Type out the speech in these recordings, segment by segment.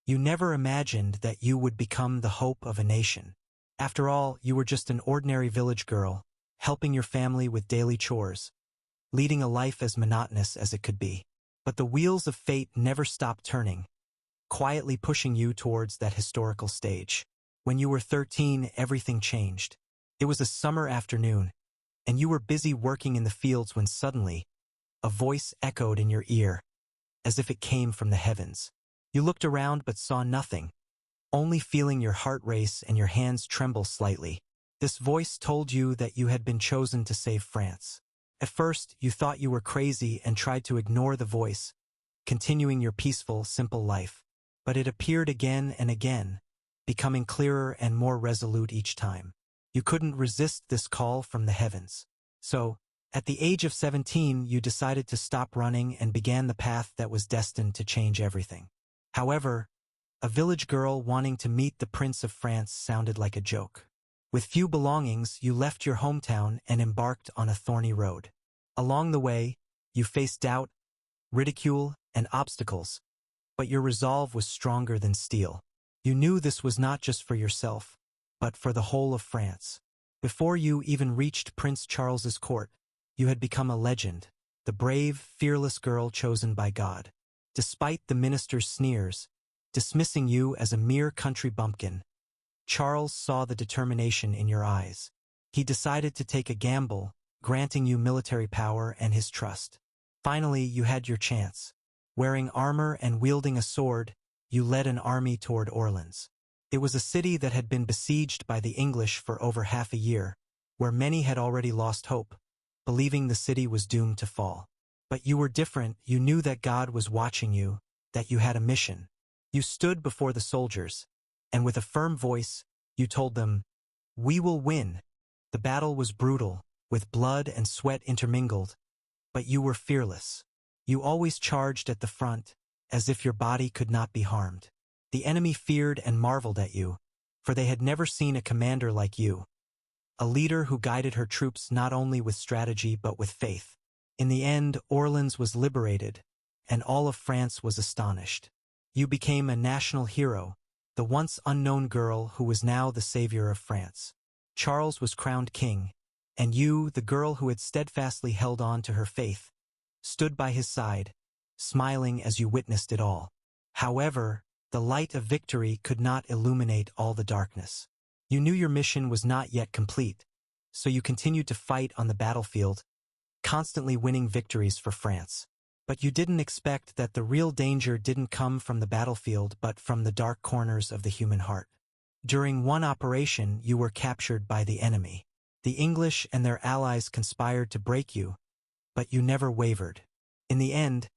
You never imagined that you would become the hope of a nation. After all, you were just an ordinary village girl, helping your family with daily chores, leading a life as monotonous as it could be. But the wheels of fate never stopped turning, quietly pushing you towards that historical stage. When you were 13, everything changed. It was a summer afternoon, and you were busy working in the fields when suddenly, a voice echoed in your ear, as if it came from the heavens. You looked around but saw nothing, only feeling your heart race and your hands tremble slightly. This voice told you that you had been chosen to save France. At first, you thought you were crazy and tried to ignore the voice, continuing your peaceful, simple life. But it appeared again and again, becoming clearer and more resolute each time. You couldn't resist this call from the heavens. So, at the age of 17, you decided to stop running and began the path that was destined to change everything. However, a village girl wanting to meet the Prince of France sounded like a joke. With few belongings, you left your hometown and embarked on a thorny road. Along the way, you faced doubt, ridicule, and obstacles, but your resolve was stronger than steel. You knew this was not just for yourself, but for the whole of France. Before you even reached Prince Charles's court, you had become a legend, the brave, fearless girl chosen by God. Despite the minister's sneers, dismissing you as a mere country bumpkin, Charles saw the determination in your eyes. He decided to take a gamble, granting you military power and his trust. Finally, you had your chance. Wearing armor and wielding a sword, you led an army toward Orleans. It was a city that had been besieged by the English for over half a year, where many had already lost hope, believing the city was doomed to fall. But you were different. You knew that God was watching you, that you had a mission. You stood before the soldiers, and with a firm voice, you told them, "We will win." The battle was brutal, with blood and sweat intermingled, but you were fearless. You always charged at the front, as if your body could not be harmed. The enemy feared and marveled at you, for they had never seen a commander like you, a leader who guided her troops not only with strategy but with faith. In the end, Orleans was liberated, and all of France was astonished. You became a national hero, the once unknown girl who was now the savior of France. Charles was crowned king, and you, the girl who had steadfastly held on to her faith, stood by his side, smiling as you witnessed it all. However, the light of victory could not illuminate all the darkness. You knew your mission was not yet complete, so you continued to fight on the battlefield, constantly winning victories for France. But you didn't expect that the real danger didn't come from the battlefield but from the dark corners of the human heart. During one operation, you were captured by the enemy. The English and their allies conspired to break you, but you never wavered. In the end,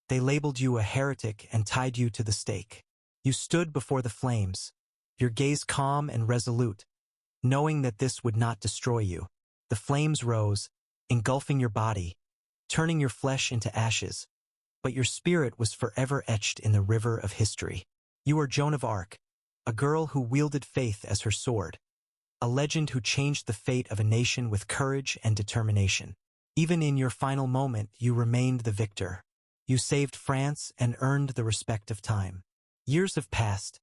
they labeled you a heretic and tied you to the stake. You stood before the flames, your gaze calm and resolute, knowing that this would not destroy you. The flames rose, engulfing your body, turning your flesh into ashes, but your spirit was forever etched in the river of history. You are Joan of Arc, a girl who wielded faith as her sword, a legend who changed the fate of a nation with courage and determination. Even in your final moment, you remained the victor. You saved France and earned the respect of time. Years have passed,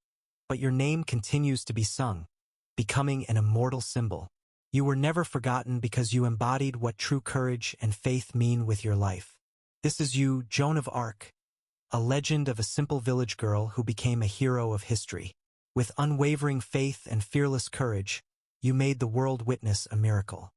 but your name continues to be sung, becoming an immortal symbol. You were never forgotten because you embodied what true courage and faith mean with your life. This is you, Joan of Arc, a legend of a simple village girl who became a hero of history. With unwavering faith and fearless courage, you made the world witness a miracle.